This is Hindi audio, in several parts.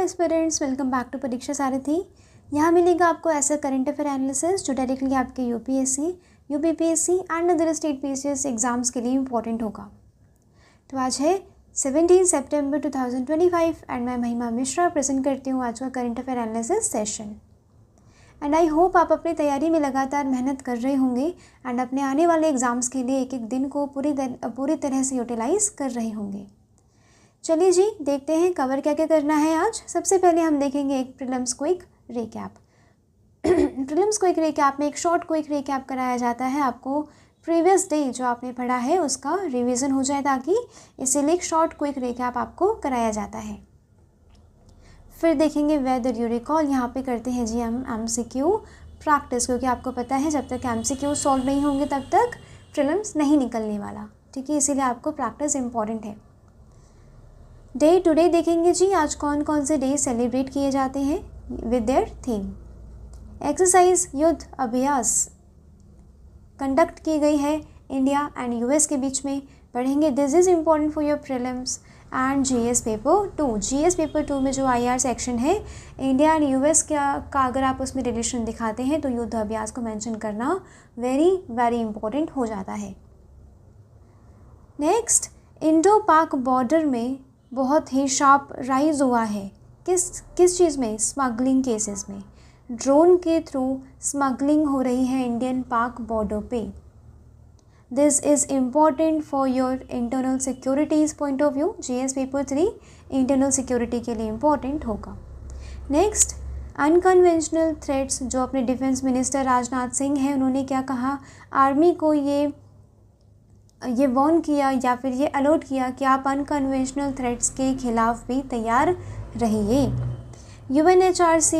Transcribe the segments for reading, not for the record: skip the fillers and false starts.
एस्पिरेंट्स, वेलकम बैक टू परीक्षा सारथी। यहाँ मिलेगा आपको ऐसा करंट अफेयर एनालिसिस जो डायरेक्टली आपके UPSC, UPPSC and other state PCS exams के लिए इंपॉर्टेंट होगा। तो आज है 17 सितंबर 2025 एंड मैं महिमा मिश्रा प्रेजेंट करती हूँ आज का current affair analysis session. And I hope आप अपनी तैयारी में लगातार मेहनत कर रहे होंगे एंड अपने आने वाले एग्ज़ाम्स के लिए एक एक दिन को पूरी तरह से यूटिलाइज़ कर रहे होंगे। चलिए जी, देखते हैं कवर क्या क्या करना है आज। सबसे पहले हम देखेंगे एक prelims quick recap. Prelims quick recap में एक शॉर्ट क्विक रिकैप कराया जाता है। आपको प्रीवियस डे जो आपने पढ़ा है उसका रिवीजन हो जाए, ताकि इसीलिए एक शॉर्ट क्विक रिकैप आपको कराया जाता है। फिर देखेंगे वेदर यू रिकॉल। यहाँ पे करते हैं जी हम एमसीक्यू प्रैक्टिस, क्योंकि आपको पता है जब तक एमसीक्यू सॉल्व नहीं होंगे तब तक प्रीलिम्स नहीं निकलने वाला, ठीक है। इसीलिए आपको प्रैक्टिस इंपॉर्टेंट है। डे टुडे देखेंगे जी, आज कौन कौन से डे सेलिब्रेट किए जाते हैं विद देयर थीम। एक्सरसाइज युद्ध अभ्यास कंडक्ट की गई है इंडिया एंड यूएस के बीच में। पढ़ेंगे this is important for your prelims and GS paper 2। GS paper 2 में जो आईआर सेक्शन है, इंडिया एंड यूएस का अगर आप उसमें रिलेशन दिखाते हैं तो युद्ध अभ्यास को मेंशन करना वेरी इंपॉर्टेंट हो जाता है। नेक्स्ट, इंडो पाक बॉर्डर में बहुत ही शार्प राइज हुआ है। किस चीज़ में? स्मगलिंग केसेस में। ड्रोन के थ्रू स्मगलिंग हो रही है इंडियन पाक बॉर्डर पे। This is important for your internal securities point of view. GS paper 3 internal security के लिए इम्पॉर्टेंट होगा। नेक्स्ट, अनकन्वेंशनल थ्रेट्स, जो अपने डिफेंस मिनिस्टर राजनाथ सिंह हैं, उन्होंने क्या कहा? आर्मी को ये वार्न किया या फिर ये अलर्ट किया कि आप अनकन्वेंशनल थ्रेट्स के खिलाफ भी तैयार रहिए। यूएनएचआरसी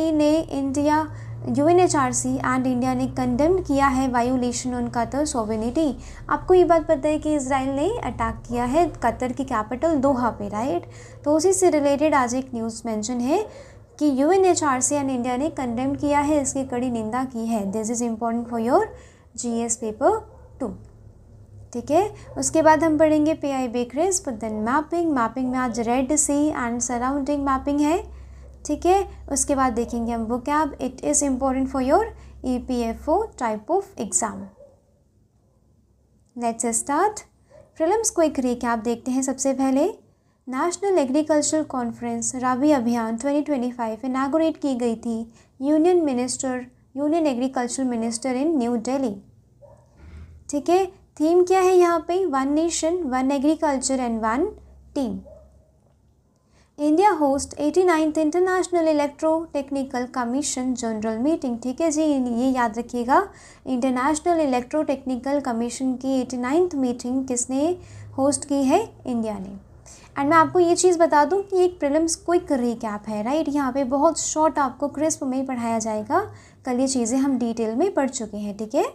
एंड इंडिया ने कंडेम किया है वायोलेशन ऑन कतर सॉवरेनिटी। आपको ये बात पता है कि इजराइल ने अटैक किया है कतर की कैपिटल दोहा पे, राइट। तो उसी से रिलेटेड आज एक न्यूज़ मेंशन है कि यूएनएचआरसी एंड इंडिया ने कंडेम किया है, इसकी कड़ी निंदा की है। This is important for your GS paper 2, ठीक है। उसके बाद हम पढ़ेंगे पीआईबी क्रिस्प, देन मैपिंग में आज red sea and surrounding mapping है, ठीक है। उसके बाद देखेंगे हम vocab, it is important for your EPFO type of exam. Let's start prelims quick recap. देखते हैं सबसे पहले नेशनल एग्रीकल्चरल कॉन्फ्रेंस राबी अभियान 2025 इनागोरेट की गई थी union agriculture minister in new Delhi, ठीक है। थीम क्या है यहाँ पे? One nation, one agriculture and one team. India host 89th international electro technical commission general meeting, ठीक है जी। ये याद रखिएगा, इंटरनेशनल इलेक्ट्रो टेक्निकल कमीशन की 89th मीटिंग किसने होस्ट की है? इंडिया ने। एंड मैं आपको ये चीज़ बता दूं कि एक प्रीलिम्स क्विक रिकैप है, राइट। यहाँ पे बहुत शॉर्ट आपको क्रिस्प में पढ़ाया जाएगा। कल ये चीज़ें हम डिटेल में पढ़ चुके हैं, ठीक है।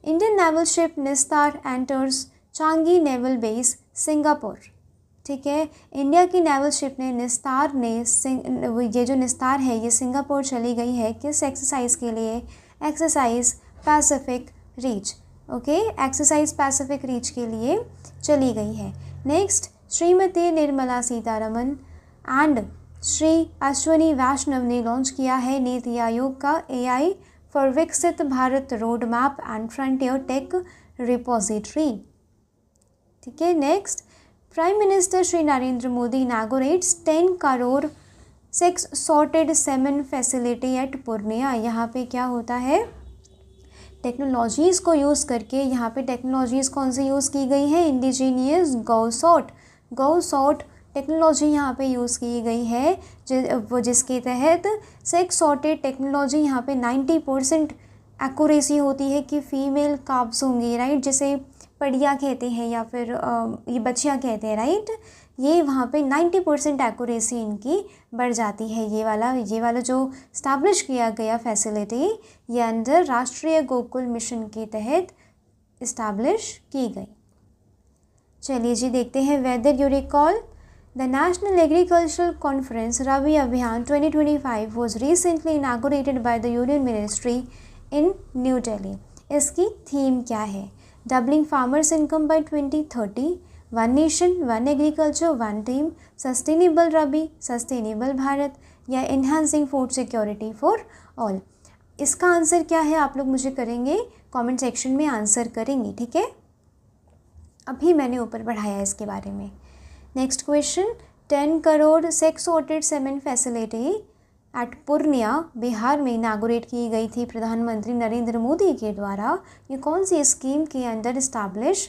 इंडियन नेवल शिप निस्तार enters Changi naval base Singapore, ठीक है। इंडिया की नेवल शिप ये जो निस्तार है ये सिंगापुर चली गई है। किस एक्सरसाइज के लिए? Exercise Pacific reach, okay. Exercise Pacific reach के लिए चली गई है। नेक्स्ट, श्रीमती निर्मला सीतारमन एंड श्री अश्वनी वैष्णव ने लॉन्च किया है नीति आयोग का AI for Viksit Bharat road map and frontier tech repository, ठीक है। Next, prime minister Shri Narendra Modi inaugurates 10 crore 6 sorted semen facility at Purnia. यहाँ पे क्या होता है? टेक्नोलॉजीज़ को यूज़ करके, यहाँ पे टेक्नोलॉजीज़ कौन सी यूज़ की गई है? इंडिजीनियस गौ-सॉर्ट टेक्नोलॉजी यहाँ पे यूज़ की गई है, जिसके तहत सेक्स सॉर्टेड टेक्नोलॉजी यहाँ पे 90% एक्यूरेसी होती है कि फीमेल काब्स होंगी, राइट। जिसे पड़िया कहते हैं या फिर ये बच्चियाँ कहते हैं, राइट। ये वहाँ पे 90% एक्यूरेसी इनकी बढ़ जाती है। ये वाला जो स्टैब्लिश किया गया फैसिलिटी, ये अंडर राष्ट्रीय गोकुल मिशन के तहत इस्टेब्लिश की गई। चलिए जी, देखते हैं whether you recall. The National Agricultural Conference Rabi Abhiyan 2025 was recently inaugurated by the Union Ministry in New Delhi. इसकी थीम क्या है? Doubling farmers' income by 2030, one nation one agriculture one team, sustainable rabi, sustainable Bharat, या enhancing food security for all. इसका आंसर क्या है आप लोग मुझे करेंगे कमेंट सेक्शन में आंसर करेंगे, ठीक है। अभी मैंने ऊपर पढ़ाया है इसके बारे में। Next question, 10 crore sex sorted cement facility at Purnia Bihar में इनागोरेट की गई थी प्रधानमंत्री नरेंद्र मोदी के द्वारा। ये कौन सी स्कीम के अंडर इस्टेब्लिश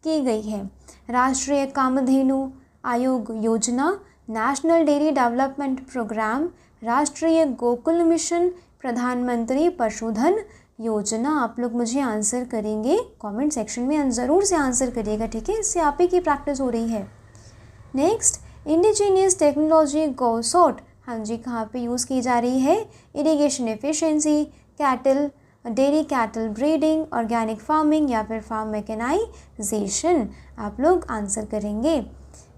की गई है? राष्ट्रीय कामधेनु आयोग योजना, नेशनल डेयरी डेवलपमेंट प्रोग्राम, राष्ट्रीय गोकुल मिशन, प्रधानमंत्री पशुधन योजना। आप लोग मुझे आंसर करेंगे कमेंट सेक्शन में, ज़रूर से आंसर करिएगा, ठीक है। इससे आप ही की प्रैक्टिस हो रही है। नेक्स्ट, इंडिजीनियस टेक्नोलॉजी गौसॉट, हाँ जी, कहाँ पे यूज़ की जा रही है? Irrigation efficiency, cattle dairy cattle breeding, organic farming, या फिर फार्म मैकेनाइजेशन। आप लोग आंसर करेंगे।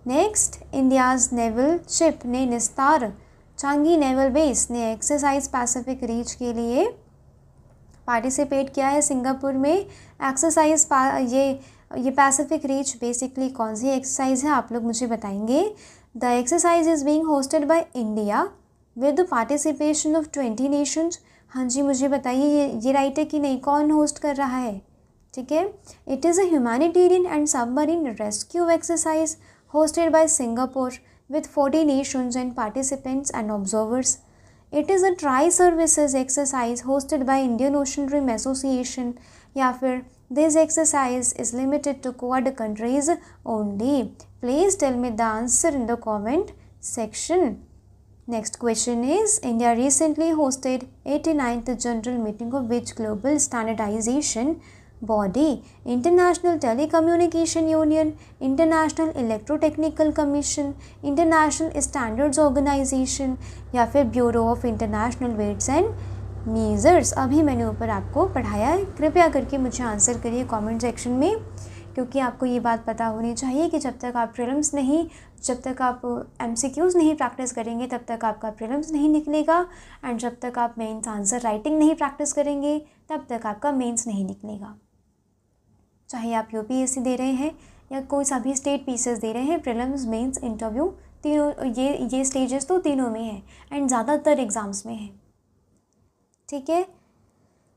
नेक्स्ट, इंडियाज़ नेवल शिप ने निस्तार चांगी नेवल बेस ने एक्सरसाइज पैसिफिक रीच के लिए पार्टिसिपेट किया है सिंगापुर में। एक्सरसाइज ये पैसिफिक रीच बेसिकली कौन सी एक्सरसाइज है आप लोग मुझे बताएंगे। The exercise is being hosted by India with participation of 20 Nations. हाँ जी, मुझे बताइए ये राइट है कि नहीं, कौन होस्ट कर रहा है? ठीक है, it is a humanitarian and submarine rescue exercise hosted by Singapore with 40 nations and participants and observers. It is a tri-services exercise hosted by Indian Ocean Rim Association, या फिर this exercise is limited to Quad countries only. Please tell me the answer in the comment section. Next question is, India recently hosted 89th General Meeting of which global standardization body? International Telecommunication Union, International Electrotechnical Commission, International Standards Organization, या फिर bureau of international weights and measures. अभी मैंने ऊपर आपको पढ़ाया है, कृपया करके मुझे आंसर करिए कमेंट सेक्शन में, क्योंकि आपको ये बात पता होनी चाहिए कि जब तक आप प्रीलिम्स नहीं, जब तक आप MCQs नहीं प्रैक्टिस करेंगे तब तक आपका प्रीलिम्स नहीं निकलेगा, एंड जब तक आप मेंस आंसर राइटिंग नहीं प्रैक्टिस करेंगे तब तक आपका मेंस नहीं निकलेगा। चाहे आप UPSC दे रहे हैं या कोई सभी स्टेट पीसेस दे रहे हैं, प्रीलिम्स मेंस इंटरव्यू तीनों, ये स्टेजेस तो तीनों में है एंड ज़्यादातर एग्ज़ाम्स में है, ठीक है।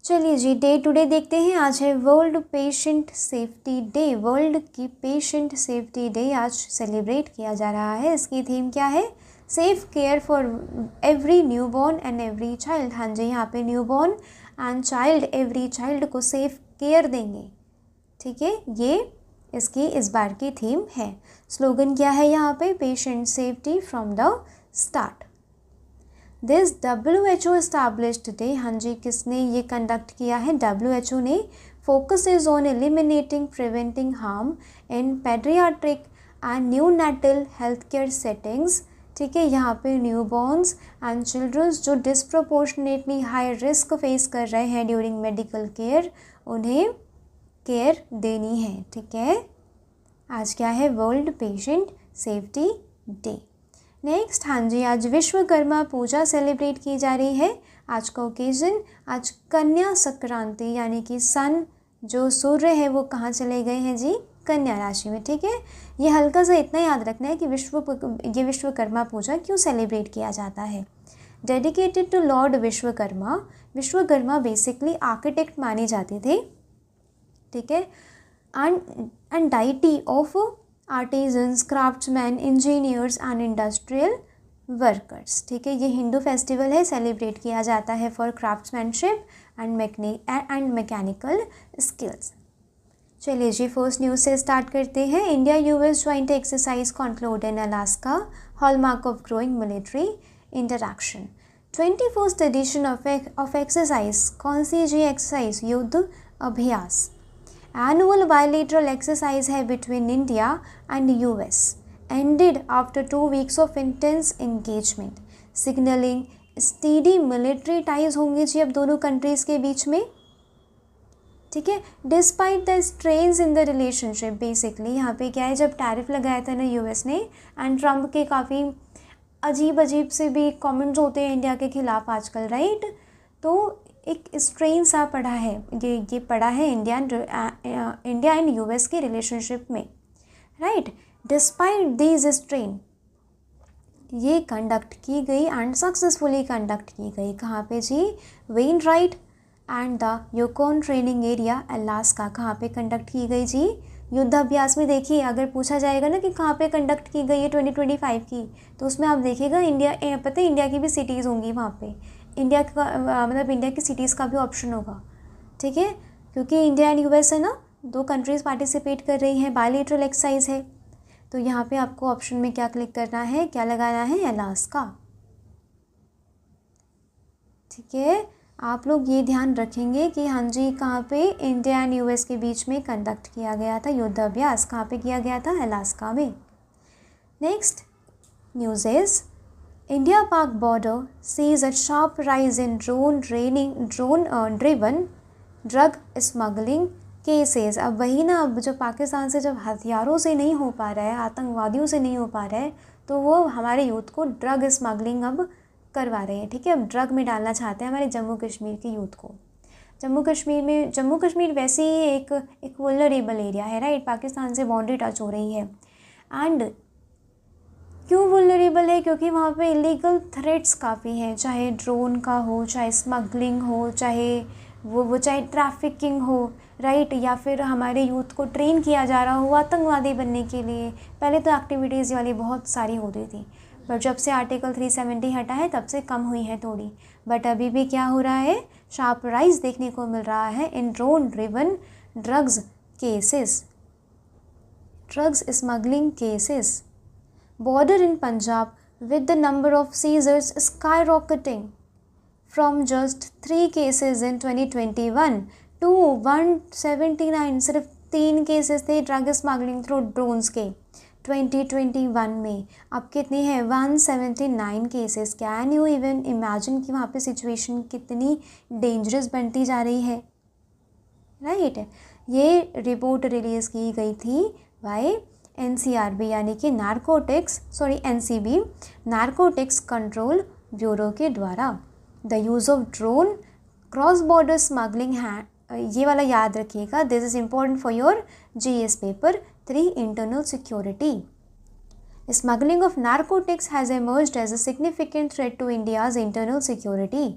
चलिए जी, डे टू डे देखते हैं। आज है world patient safety day. World की पेशेंट सेफ्टी डे आज सेलिब्रेट किया जा रहा है। इसकी थीम क्या है? Safe care for every newborn and every child. हाँ जी, यहाँ पे newborn and child, every child को सेफ केयर देंगे, ठीक है। ये इसकी इस बार की थीम है। स्लोगन क्या है यहाँ पे? Patient safety from the start. This WHO established day, हाँ जी, किसने ये कंडक्ट किया है? WHO ने। Focus is on eliminating preventing harm in paediatric and neonatal health care settings, ठीक है। यहाँ पे न्यूबॉर्न्स एंड चिल्ड्रंस जो डिस्प्रपोर्शनेटली हाई रिस्क फेस कर रहे हैं ड्यूरिंग मेडिकल केयर, उन्हें केयर देनी है, ठीक है। आज क्या है? World patient safety day. Next, हाँ जी, आज विश्वकर्मा पूजा सेलिब्रेट की जा रही है। आज का ओकेजन, आज कन्या संक्रांति, यानी कि सन जो सूर्य है वो कहाँ चले गए हैं जी? कन्या राशि में, ठीक है। ये हल्का सा इतना याद रखना है कि ये विश्वकर्मा पूजा क्यों सेलिब्रेट किया जाता है। Dedicated to lord Vishwakarma. Vishwakarma basically architect माने जाते थे, ठीक है, and deity of artisans, craftsmen, engineers and industrial workers, ठीक है। ये हिंदू फेस्टिवल है, सेलिब्रेट किया जाता है for craftsmanship and mechanical skills. चलिए जी, फर्स्ट न्यूज़ से स्टार्ट करते हैं। India US joint exercise conclude in Alaska, hallmark of growing military interaction. 21st edition of exercise, कौन सी जी एक्सरसाइज? युद्ध अभ्यास। Annual bilateral exercise है between India and US ended after 2 weeks of intense engagement, signaling steady military ties होंगे जी अब दोनों कंट्रीज़ के बीच में, ठीक है। Despite the strains in the relationship, basically यहाँ पे क्या है, जब टैरिफ लगाया था ना US ने, एंड ट्रम्प के काफ़ी अजीब से भी कमेंट्स होते हैं इंडिया के खिलाफ आजकल, राइट। तो एक स्ट्रेन सा पड़ा है, ये पड़ा है इंडिया एंड US की रिलेशनशिप में, राइट। डिस्पाइट दीज स्ट्रेन, ये कंडक्ट की गई एंड सक्सेसफुली कंडक्ट की गई कहाँ पे जी, Wainwright and the Yukon training area Alaska, कहाँ पे कंडक्ट की गई जी, युद्धाभ्यास में। देखिए अगर पूछा जाएगा ना कि कहाँ पे कंडक्ट की गई है 2025 की, तो उसमें आप देखिएगा इंडिया, पता है इंडिया की भी सिटीज़ होंगी वहाँ पे, इंडिया का मतलब इंडिया की सिटीज़ का भी ऑप्शन होगा, ठीक है, क्योंकि इंडिया एंड यूएस है ना, 2 कंट्रीज़ पार्टिसिपेट कर रही हैं, बायलैटरल एक्सरसाइज है। तो यहाँ पे आपको ऑप्शन में क्या क्लिक करना है, क्या लगाना है, अलास्का, ठीक है। आप लोग ये ध्यान रखेंगे कि हाँ जी कहाँ पे इंडिया एंड यूएस के बीच में कंडक्ट किया गया था युद्धाभ्यास, कहाँ पे किया गया था, अलास्का में। नेक्स्ट न्यूज़ इज इंडिया पाक border sees a sharp rise in drone driven drug smuggling cases. अब वही ना, अब जब पाकिस्तान से जब हथियारों से नहीं हो पा रहा है, आतंकवादियों से नहीं हो पा रहा है, तो वो हमारे यूथ को ड्रग स्मगलिंग अब करवा रहे हैं, ठीक है। अब ड्रग में डालना चाहते हैं हमारे जम्मू कश्मीर के यूथ को। जम्मू कश्मीर वैसे ही एक वल्नरेबल एरिया है, राइट, पाकिस्तान से बाउंड्री टच हो रही है। एंड क्यों वल्नरेबल है, क्योंकि वहाँ पे इलीगल थ्रेट्स काफ़ी हैं, चाहे ड्रोन का हो, चाहे स्मगलिंग हो, चाहे ट्रैफिकिंग हो, राइट, या फिर हमारे यूथ को ट्रेन किया जा रहा हो आतंकवादी बनने के लिए। पहले तो एक्टिविटीज़ वाली बहुत सारी होती थी, पर जब से आर्टिकल 370 हटा है तब से कम हुई है थोड़ी। बट अभी भी क्या हो रहा है, शार्प राइज देखने को मिल रहा है in drone driven drugs cases, drugs smuggling cases. Border in Punjab with the number of seizures skyrocketing from just 3 cases in 2021 to 179, सिर्फ 3 केसेस थे ड्रग स्मगलिंग थ्रू ड्रोन्स के 2021 में। अब कितनी है, 179 cases. Can you even imagine कि वहाँ पे सिचुएशन कितनी डेंजरस बनती जा रही है, राइट। ये रिपोर्ट रिलीज़ की गई थी बाय NCRB यानी कि NCB नारकोटिक्स कंट्रोल ब्यूरो के द्वारा। The use of drone cross border smuggling है, ये वाला याद रखिएगा, this is important for your GS paper 3 internal security. Smuggling of narcotics has emerged as a significant threat to India's internal security,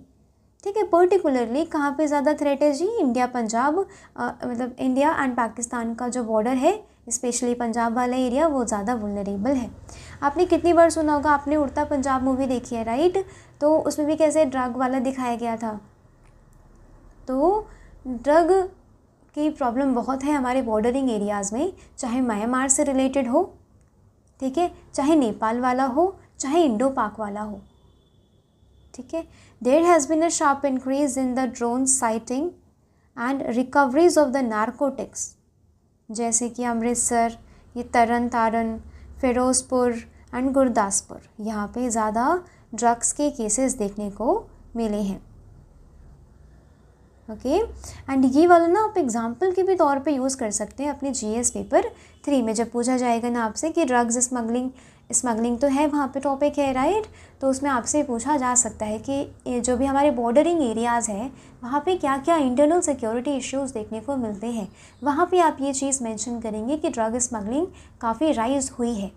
ठीक है। पर्टिकुलरली कहाँ पे ज़्यादा थ्रेट है जी, इंडिया पंजाब, मतलब इंडिया एंड पाकिस्तान का जो बॉर्डर है, स्पेशली पंजाब वाला एरिया, वो ज़्यादा वुलनरेबल है। आपने कितनी बार सुना होगा, आपने उड़ता पंजाब मूवी देखी है, राइट, तो उसमें भी कैसे ड्रग वाला दिखाया गया था। तो ड्रग की प्रॉब्लम बहुत है हमारे बॉर्डरिंग एरियाज़ में, चाहे म्यांमार से रिलेटेड हो, ठीक है, चाहे नेपाल वाला हो, चाहे इंडो पाक वाला हो, ठीक है। There has been a sharp increase in the drone sighting and recoveries of the narcotics, जैसे कि अमृतसर, ये तरन तारन, फिरोज़पुर एंड गुरदासपुर, यहाँ पे ज़्यादा ड्रग्स के केसेस देखने को मिले हैं, ओके। एंड ये वाला ना आप एग्जाम्पल के भी तौर पे यूज़ कर सकते हैं अपने GS पेपर 3 में, जब पूछा जाएगा ना आपसे कि ड्रग्स स्मगलिंग तो है वहाँ पे टॉपिक है, राइट, तो उसमें आपसे पूछा जा सकता है कि जो भी हमारे बॉर्डरिंग एरियाज़ हैं वहाँ पे क्या क्या इंटरनल सिक्योरिटी इश्यूज़ देखने को मिलते हैं, वहाँ पे आप ये चीज़ मेंशन करेंगे कि ड्रग स्मगलिंग काफ़ी राइज हुई है,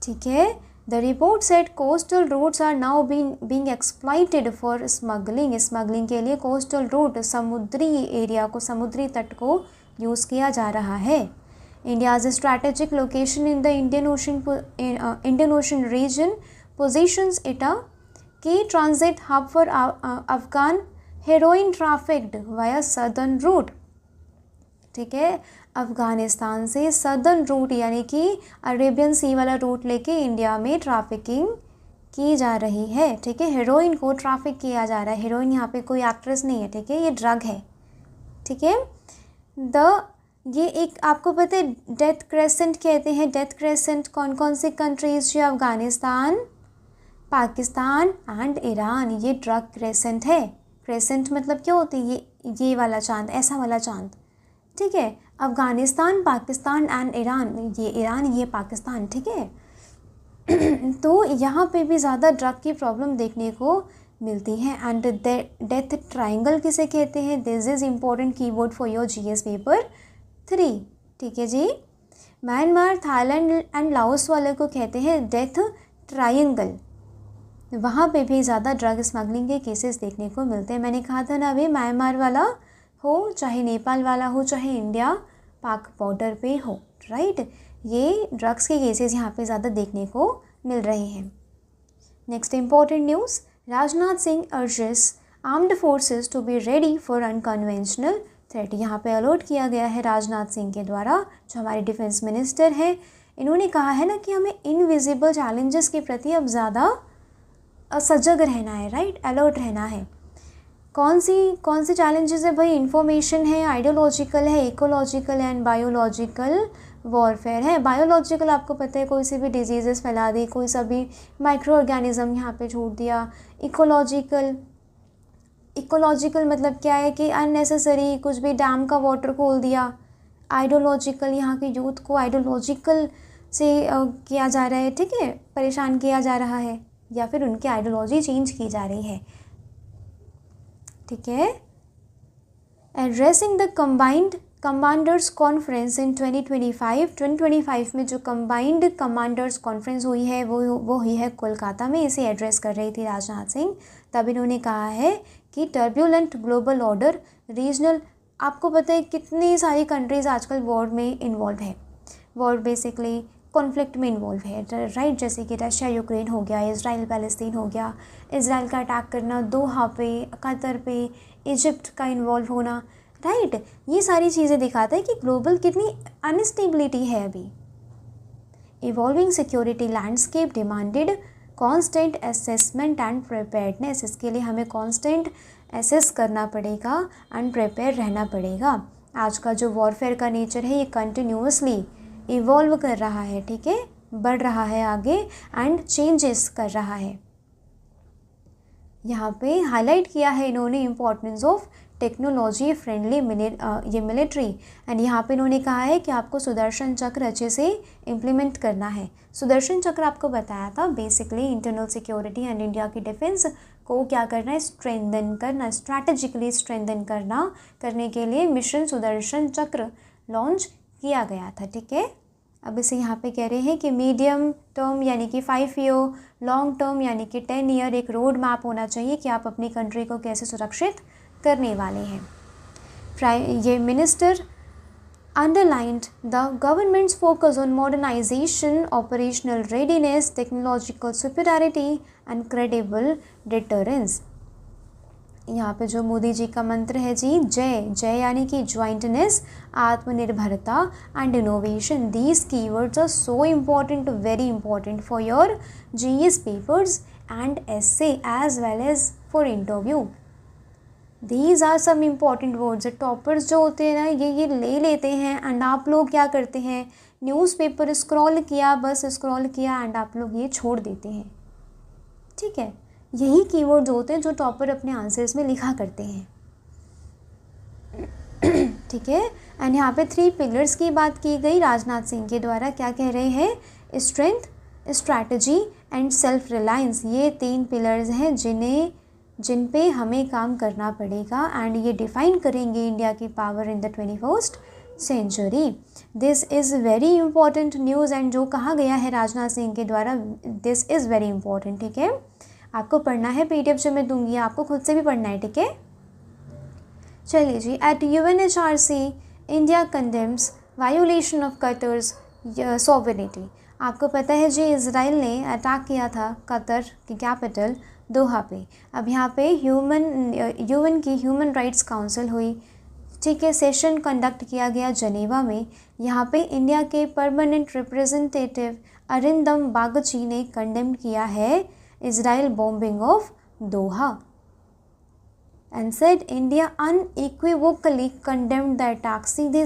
ठीक है। The report set coastal routes are now being exploited for smuggling के लिए कोस्टल रूट, समुद्री एरिया को, समुद्री तट को यूज़ किया जा रहा है। India's strategic location in the Indian Ocean region positions it a key transit hub for Afghan heroin trafficked via southern route, ठीक है। अफ़गानिस्तान से सदर्न रूट यानी कि अरेबियन सी वाला रूट लेके इंडिया में ट्रैफिकिंग की जा रही है, ठीक है। हेरोइन को ट्रैफिक किया जा रहा है, हेरोइन यहाँ पे कोई एक्ट्रेस नहीं है, ठीक है, ये ड्रग है, ठीक है। ये एक आपको पता है डेथ क्रेसेंट कहते हैं, डेथ क्रेसेंट कौन कौन सी कंट्रीज़ जो, अफ़गानिस्तान, पाकिस्तान एंड ईरान, ये ड्रग क्रेसेंट है। क्रेसेंट मतलब क्या होती है, ये वाला चांद, ऐसा वाला चांद, ठीक है। अफ़गानिस्तान, पाकिस्तान एंड ईरान, ये ईरान, ये पाकिस्तान, ठीक है। तो यहाँ पे भी ज़्यादा ड्रग की प्रॉब्लम देखने को मिलती है। एंड डेथ ट्राइंगल किसे कहते हैं, this is important keyword for your GS paper 3, ठीक है जी। म्यांमार, थाईलैंड एंड लाओस वाले को कहते हैं डेथ ट्रायंगल। वहाँ पे भी ज़्यादा ड्रग स्मगलिंग के केसेस देखने को मिलते हैं। मैंने कहा था ना अभी, म्यांमार वाला हो चाहे नेपाल वाला हो चाहे इंडिया पाक बॉर्डर पे हो, राइट, ये ड्रग्स के केसेस यहाँ पे ज़्यादा देखने को मिल रहे हैं। Next important news, Rajnath Singh urges armed forces to be ready for unconventional threat. यहाँ पे अलर्ट किया गया है राजनाथ सिंह के द्वारा, जो हमारे डिफेंस मिनिस्टर हैं। इन्होंने कहा है ना कि हमें इनविजिबल चैलेंजेस के प्रति अब ज़्यादा सजग रहना है, राइट, अलर्ट रहना है। कौन सी चैलेंजेस है भाई? इंफॉर्मेशन है, आइडियोलॉजिकल है, इकोलॉजिकल एंड बायोलॉजिकल वॉरफेयर है। बायोलॉजिकल आपको पता है, कोई सी भी डिजीजेस फैला दी, कोई सा भी माइक्रो ऑर्गेनिज्म यहाँ पे छोड़ दिया। इकोलॉजिकल मतलब क्या है कि अननेसेसरी कुछ भी डैम का वाटर खोल दिया। आइडियोलॉजिकल, यहाँ के यूथ को आइडियोलॉजिकल से किया जा रहा है, ठीक है, परेशान किया जा रहा है, या फिर उनकी आइडियोलॉजी चेंज की जा रही है, ठीक है। Addressing the combined commanders conference in 2025 में जो कंबाइंड कमांडर्स कॉन्फ्रेंस हुई है वो हुई है कोलकाता में। इसे एड्रेस कर रही थी राजनाथ सिंह। तब इन्होंने कहा है कि टर्ब्यूलेंट ग्लोबल ऑर्डर, रीजनल, आपको पता है कितनी सारी कंट्रीज़ आजकल वॉर में इन्वॉल्व है, वॉर बेसिकली कॉन्फ्लिक्ट में इन्वॉल्व है, राइट, जैसे कि रशिया यूक्रेन हो गया, इज़राइल पैलेस्तीन हो गया, इज़राइल का अटैक करना दोहा पे, कतर पे, इजिप्ट का इन्वॉल्व होना, राइट, ये सारी चीज़ें दिखाता है कि ग्लोबल कितनी अनस्टेबिलिटी है अभी। Evolving security landscape demanded constant assessment and preparedness. इसके लिए हमें कॉन्स्टेंट असेस करना पड़ेगा एंड प्रिपेयर रहना पड़ेगा। आज का जो वॉरफेयर का नेचर है ये कंटिन्यूसली इवॉल्व कर रहा है, ठीक है, बढ़ रहा है आगे एंड चेंजेस कर रहा है। यहाँ पे हाईलाइट किया है इन्होंने इम्पोर्टेंस ऑफ टेक्नोलॉजी फ्रेंडली ये मिलिट्री, एंड यहाँ पे इन्होंने कहा है कि आपको सुदर्शन चक्र अच्छे से इम्प्लीमेंट करना है। सुदर्शन चक्र आपको बताया था, basically internal security and India की डिफेंस को क्या करना है, स्ट्रेंथन करना, स्ट्रैटेजिकली स्ट्रेंथन करने के लिए मिशन सुदर्शन चक्र लॉन्च किया गया था, ठीक है। अब इसे यहाँ पे कह रहे हैं कि मीडियम टर्म यानी कि 5 ईयर, लॉन्ग टर्म यानी कि 10 ईयर एक रोड मैप होना चाहिए कि आप अपनी कंट्री को कैसे सुरक्षित करने वाले हैं। ये minister underlined the government's focus on modernisation, operational readiness, technological superiority and credible deterrence. यहाँ पे जो मोदी जी का मंत्र है जी, जय यानी कि jointness, atmanirbharta and innovation. These keywords are so important, very important for your GS papers and essay as well as for interview. These are some important words. Toppers जो होते हैं ना ये ले लेते हैं, एंड आप लोग क्या करते हैं, न्यूज़पेपर स्क्रॉल किया, बस स्क्रॉल किया एंड आप लोग ये छोड़ देते हैं, ठीक है। यही कीवर्ड्स होते हैं जो टॉपर अपने आंसर्स में लिखा करते हैं, ठीक है। एंड यहाँ पे 3 पिलर्स की बात की गई राजनाथ सिंह के द्वारा। क्या कह रहे हैं, strength, strategy and self reliance. ये 3 पिलर्स हैं जिन पे हमें काम करना पड़ेगा, एंड ये डिफाइन करेंगे इंडिया की power in the 21st century. This is very important news, and जो कहा गया है राजनाथ सिंह के द्वारा, दिस इज़ वेरी इंपॉर्टेंट, ठीक है। आपको पढ़ना है, PDF जो मैं दूंगी आपको खुद से भी पढ़ना है, ठीक है। चलिए जी, at UNHRC India condemns violation of Qatar's sovereignty. आपको पता है जी, इज़राइल ने अटैक किया था कतर की कैपिटल दोहा पे। अब यहाँ पे UN की ह्यूमन राइट्स काउंसिल हुई, ठीक है, सेशन कंडक्ट किया गया जनेवा में। यहाँ पे इंडिया के परमानेंट रिप्रेजेंटेटिव अरिंदम बागची ने कंडेम किया है Israel bombing of Doha and said India unequivocally condemned the attack. सीधे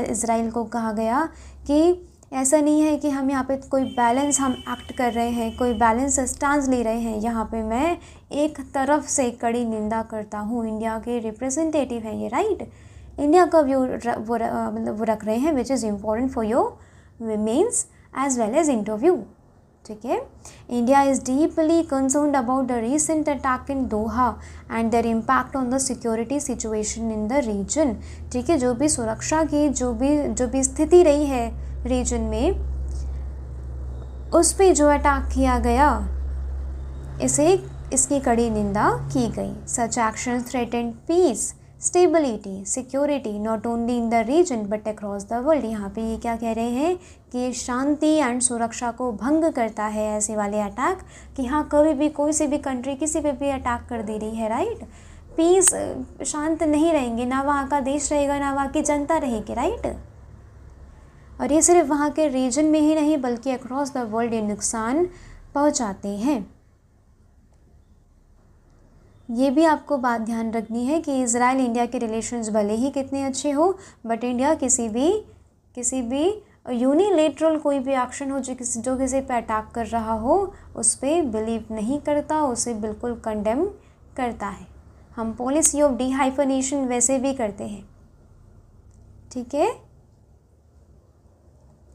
इज़राइल को कहा गया कि ऐसा नहीं है कि हम यहाँ पे कोई बैलेंस हम एक्ट कर रहे हैं, कोई बैलेंस स्टांस ले रहे हैं। यहाँ पे मैं एक तरफ से कड़ी निंदा करता हूँ। इंडिया के रिप्रेजेंटेटिव हैं ये, राइट, इंडिया का व्यू वो रख रहे हैं, which is important for your mains as well as interview, ठीक है। India is deeply concerned about the recent attack in Doha and their impact on the security situation in the region. ठीक है, जो भी सुरक्षा की जो भी स्थिति रही है रीजन में, उस पे जो अटैक किया गया, इसकी कड़ी निंदा की गई। Such action threaten peace, stability, security not only in the region but across the world. यहाँ पे ये क्या कह रहे हैं कि शांति एंड सुरक्षा को भंग करता है ऐसे वाले अटैक, कि हाँ कभी भी कोई सी भी कंट्री किसी पे भी अटैक कर दे रही है, राइट। पीस, शांत नहीं रहेंगे, ना वहाँ का देश रहेगा ना वहाँ की जनता रहेगी, राइट। और ये सिर्फ वहाँ के रीजन में ही नहीं बल्कि अक्रॉस द वर्ल्ड ये नुकसान पहुँचाते हैं। ये भी आपको बात ध्यान रखनी है कि इज़राइल इंडिया के रिलेशंस भले ही कितने अच्छे हो, बट इंडिया किसी भी यूनिलेटरल कोई भी एक्शन हो जो किसी पे अटैक कर रहा हो उस पर बिलीव नहीं करता, उसे बिल्कुल कंडेम करता है। हम पॉलिसी ऑफ डिहाइफनेशन वैसे भी करते हैं, ठीक है।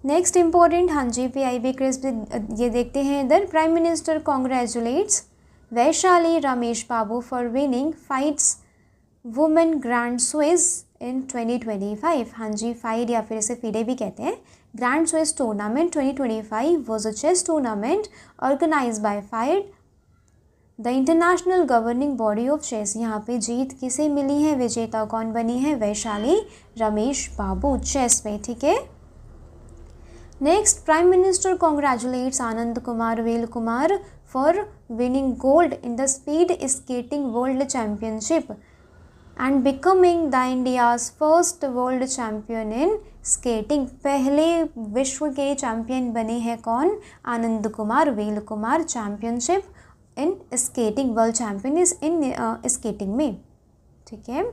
नेक्स्ट इम्पोर्टेंट, हाँ जी, PIB क्रिज ये देखते हैं इधर। Prime minister congratulates Vaishali Ramesh Babu for winning FIDE women grand Swiss in 2025। हाँ जी, फाइड या फिर इसे फीडे भी कहते हैं। Grand Swiss tournament 2025 was a chess tournament organise by FIDE the international governing body of chess. यहाँ पे जीत किसे मिली है, विजेता कौन बनी है, वैशाली रमेश बाबू चेस में, ठीक है। Next, prime minister congratulates Anand Kumar Velkumar for winning gold in the speed skating world championship and becoming the India's first world champion in skating. पहले विश्व के चैम्पियन बने हैं कौन, Anand Kumar Velkumar, championship in skating, world champion is in skating में, ठीक है।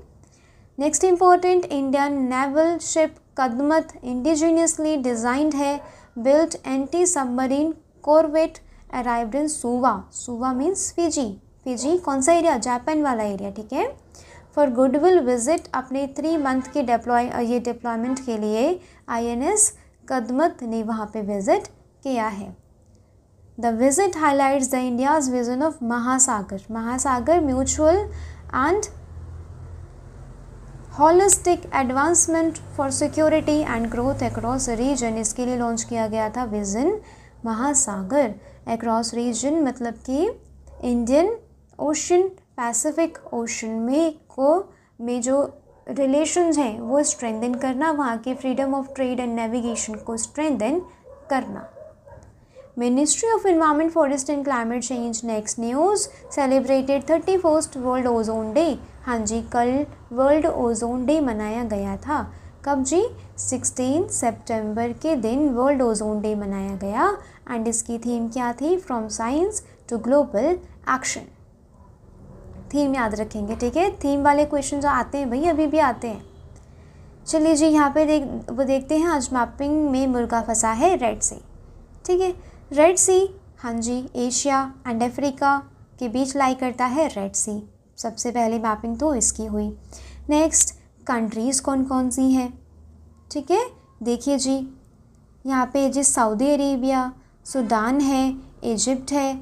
Next important, Indian naval ship Kadmatt indigenously designed है built anti submarine corvette arrived in Suva. Suva means Fiji. Fiji कौन सा एरिया, जापान वाला एरिया, ठीक है। फॉर गुडविल विजिट, अपने 3 मंथ के डिप्लॉयमेंट के लिए INS कदमत ने वहाँ पे विजिट किया है। The visit highlights the India's vision of Mahasagar. Mahasagar mutual and holistic advancement for security and growth across region. इसके लिए लॉन्च किया गया था विजन महासागर। अक्रॉस रीजन मतलब कि इंडियन ओशन, पैसिफिक ओशन में जो रिलेशंस हैं वो स्ट्रेंथन करना, वहाँ के freedom of trade and navigation को स्ट्रेंथन करना। Ministry of environment, forest and climate change next news celebrated 31st world ozone day. हाँ जी, कल वर्ल्ड ओजोन डे मनाया गया था। कब जी, 16 सितंबर के दिन वर्ल्ड ओजोन डे मनाया गया। एंड इसकी थीम क्या थी, from science to global action. Theme याद रखेंगे, ठीक है। थीम वाले क्वेश्चन जो आते हैं भाई, अभी भी आते हैं। चलिए जी, यहाँ पे देखते हैं आज मैपिंग में मुर्गा फंसा है रेड सी, ठीक है। रेड सी, हाँ जी, एशिया एंड अफ्रीका के बीच लाई करता है रेड सी। सबसे पहले मैपिंग तो इसकी हुई। नेक्स्ट, कंट्रीज़ कौन कौन सी हैं, ठीक है। देखिए जी, यहाँ पे जी सऊदी अरेबिया, सूडान है, इजिप्ट है,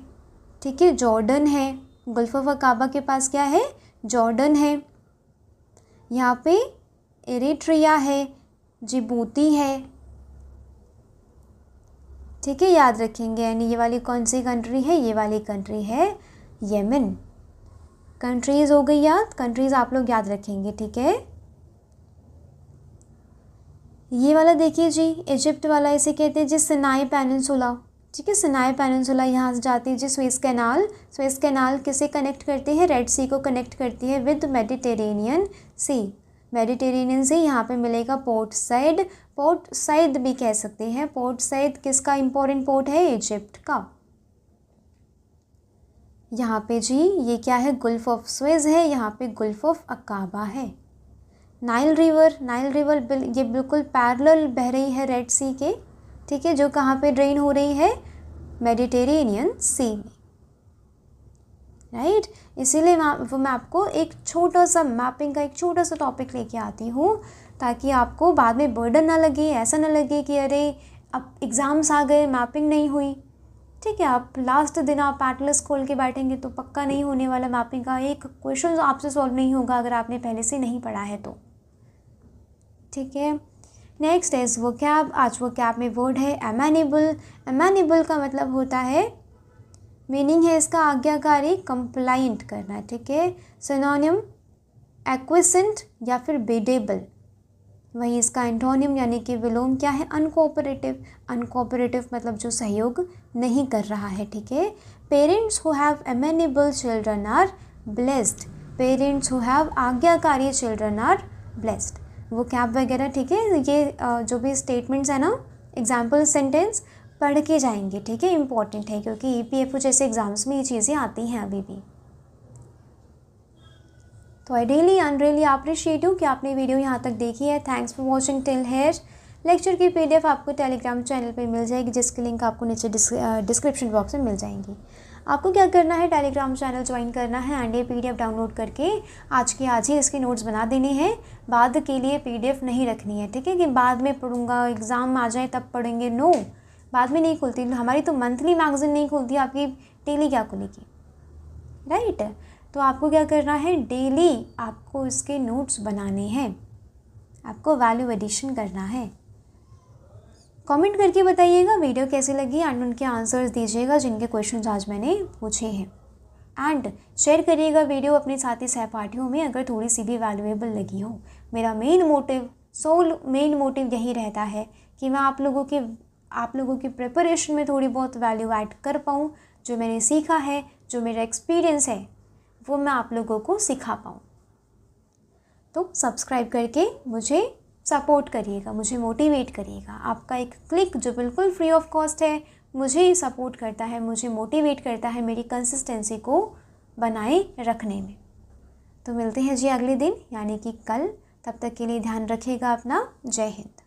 ठीक है, जॉर्डन है, गल्फ ऑफ अकाबा के पास क्या है, जॉर्डन है। यहाँ पे एरिट्रिया है, जिबूती है, ठीक है, याद रखेंगे। यानी ये वाली कौन सी कंट्री है, ये वाली कंट्री है येमेन। कंट्रीज़ हो गई याद, कंट्रीज़ आप लोग याद रखेंगे, ठीक है। ये वाला देखिए जी, इजिप्ट वाला, इसे कहते हैं जी सिनाई पेनिनसुला, ठीक है। सिनाई पेनिनसुला यहाँ से जाती है जी स्वेज कैनाल। स्वेज कैनाल किसे कनेक्ट करती है, रेड सी को कनेक्ट करती है विद मेडिटेरेनियन सी। मेडिटेरेनियन से यहाँ पे मिलेगा पोर्ट साइड, पोर्ट साइद भी कह सकते हैं। पोर्ट साइद किसका इंपॉर्टेंट पोर्ट है, इजिप्ट का। यहाँ पे जी ये क्या है, गल्फ ऑफ स्वेज है, यहाँ पे गल्फ ऑफ अकाबा है। नाइल रिवर, नाइल रिवर ये बिल्कुल पैरेलल बह रही है रेड सी के, ठीक है, जो कहाँ पे ड्रेन हो रही है, मेडिटेरेनियन सी में, राइट। इसीलिए मैं आपको एक छोटा सा मैपिंग का एक छोटा सा टॉपिक लेके आती हूँ, ताकि आपको बाद में बर्डन ना लगे, ऐसा ना लगे कि अरे अब एग्ज़ाम्स आ गए मैपिंग नहीं हुई, ठीक है, आप लास्ट दिन आप एटलस खोल के बैठेंगे तो पक्का नहीं होने वाला मैपिंग का एक क्वेश्चन आपसे सॉल्व नहीं होगा अगर आपने पहले से नहीं पढ़ा है तो। ठीक है, नेक्स्ट इज वोकैब। आज वोकैब में वर्ड है अमेनेबल। अमेनेबल का मतलब होता है, मीनिंग है इसका आज्ञाकारी, कंप्लाइंट करना। ठीक है, सिनोनिम एक्विसेंट या फिर बिडेबल। वही इसका एंटोनिम यानी कि विलोम क्या है, अनकोऑपरेटिव। अनकोऑपरेटिव मतलब जो सहयोग नहीं कर रहा है। ठीक है, parents who have amenable children are blessed. Parents who have आज्ञाकारी children are blessed. Vocab वगैरह, ठीक है, ये जो भी स्टेटमेंट्स है ना, एग्जाम्पल सेंटेंस पढ़ के जाएंगे। ठीक है, इंपॉर्टेंट है क्योंकि EPFO जैसे एग्जाम्स में ये चीज़ें आती हैं अभी भी। तो आई रियली अप्रिशिएट हूँ कि आपने वीडियो यहाँ तक देखी है। Thanks for watching till here. Lecture की PDF आपको टेलीग्राम चैनल पे मिल जाएगी, जिसकी लिंक आपको नीचे डिस्क्रिप्शन बॉक्स में मिल जाएंगी। आपको क्या करना है, टेलीग्राम चैनल ज्वाइन करना है एंड ये PDF डाउनलोड करके आज के आज ही इसके नोट्स बना देने हैं। बाद के लिए PDF नहीं रखनी है। ठीक है, कि बाद में पढ़ूंगा, एग्ज़ाम आ जाए तब पढ़ेंगे, नो, बाद में नहीं खुलती। हमारी तो मंथली मैगजीन नहीं खुलती, आपकी डेली क्या खुलेगी, राइट। तो आपको क्या करना है, डेली आपको इसके नोट्स बनाने हैं, आपको वैल्यू एडिशन करना है। कमेंट करके बताइएगा वीडियो कैसी लगी एंड उनके आंसर्स दीजिएगा जिनके क्वेश्चंस आज मैंने पूछे हैं। एंड शेयर करिएगा वीडियो अपने साथी सहपाठियों में अगर थोड़ी सी भी वैल्यूएबल लगी हो। मेरा मेन मोटिव यही रहता है कि मैं आप लोगों की प्रिपरेशन में थोड़ी बहुत वैल्यू ऐड कर पाऊँ। जो मैंने सीखा है, जो मेरा एक्सपीरियंस है, वो मैं आप लोगों को सिखा पाऊँ। तो सब्सक्राइब करके मुझे सपोर्ट करिएगा, मुझे मोटिवेट करिएगा। आपका एक क्लिक जो बिल्कुल फ्री ऑफ कॉस्ट है, मुझे सपोर्ट करता है, मुझे मोटिवेट करता है मेरी कंसिस्टेंसी को बनाए रखने में। तो मिलते हैं जी अगले दिन यानी कि कल। तब तक के लिए ध्यान रखिएगा अपना। जय हिंद।